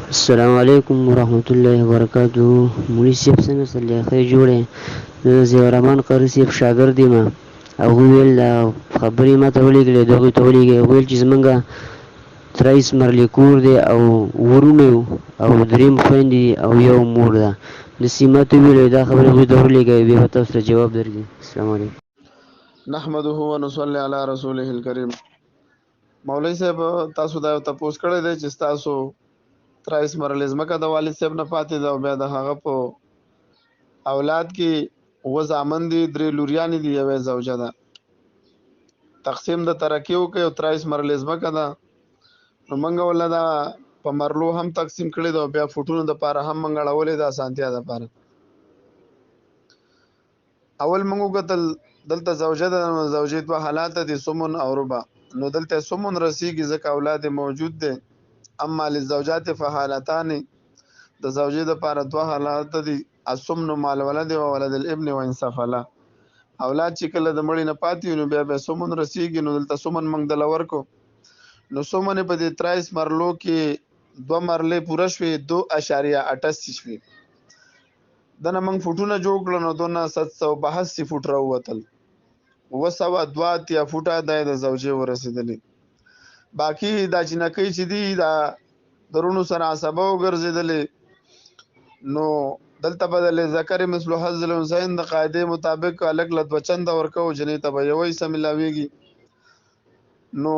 السلام علیکم ورحمت الله وبرکاتہ. مولوي صاحب څنګه سلیقې جوړې؟ زه د ضیاء الرحمن قاري صاحب شاګرد یم. هغوی ویل دا خبرې ما ته ولیږلې، د هغوی ته ولیږې. ویل چې زمونږ 23 مرلې کور دی او ورونه یو او 3 خویندې دي او یو مور ده. داسې ما ته ویل دا خبرې هغوی ته ورلیږئ، بیا به تاسو ته جواب درکړي. السلام علیکم. نحمده ونصلي علی رسوله الکریم. مولوی صاحب تاسو دا یو تپوس کړی دی چې تاسو 23 مرلې ځمکه د والد صاحب نه پاتې ده او بیا د هغه په اولاد کې 9 زامن دي، 3 لوریانې دي، یوه زوجه ده. تقسیم د ترکې وکړئ او 23 مرلې ځمکه ده، نو موږ وله دا په مرلو هم تقسیم کړې ده او بیا فوټونو دپاره هم موږ اړولې ده اسانتیا دپاره. اول موږ وکتل دلته زوجه ده، نو زوجې 2 حالات دي، سمن او ربع. نو دلته سمن رسیږي ځکه اولاد موجود دی. اما للزوجات فحالتان، د زوجې دپاره 2 حالات دي، السمن مع الولد و ولد الابن وان سفلا. اولاد چې کله د مړي نه پاتې وي نو بیا به سمن رسیږي. نو دلته سمن موږ دله ورکو. نو سمن په دې 23 مرلو کې 2 مرلې پوره شوې، 2.88 شوې. دنه موږ فوټونه جوړ کړل، نو دونه 782 فوټ راووتل. 982 فوټه دا د زوجې ورسېدلې. باقي دا جنکۍ چې دي دا درونو سره عصبه وګرځېدلې. نو دلته به د لذکر مثل حظ الانثیین د قاعدې مطابق هلک له 2 چنده ورکوو، جنۍ ته به 1 حصه ملاویږي. نو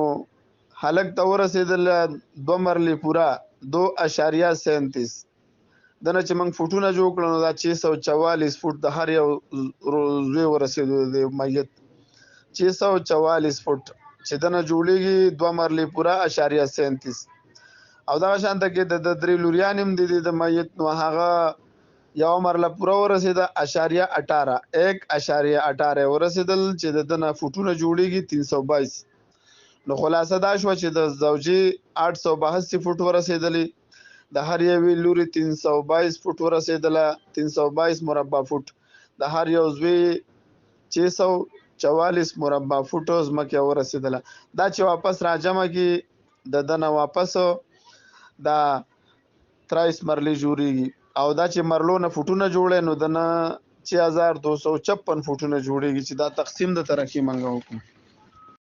هلک ته ورسېدله 2 مرلې پوره 2.37. دنه چې موږ فوټونه جوړ کړل نو دا 644 فوټ د هر یو زوی ورسېدو د میت 644 فوټ چې دنه جوړېږي 2 مرلې پوره 0.37. او دغه شانته کې د 3 لوریان هم دي د میت، نو هغه یو مرله پوره ورسېده 1.18 ورسېدل چې د دنه فوټونه جوړېږي 322. نو خلاصه دا شوه چې د زوجې 882 فوټ ورسېدلې، د هر یوې لوري 322 فوټ ورسېدله، 322 مربع فوټ. د هر یو زوی 644 مربع فوټ ځمکې ورسېدله. دا چې واپس راجمع کې د دنه واپس دا 23 مرلې جوړېږي. او دا چې مرلو نه فوټونه جوړی نو دنه 6256 فوټونه جوړېږي چې دا تقسیم د ترکې موږ وکړو.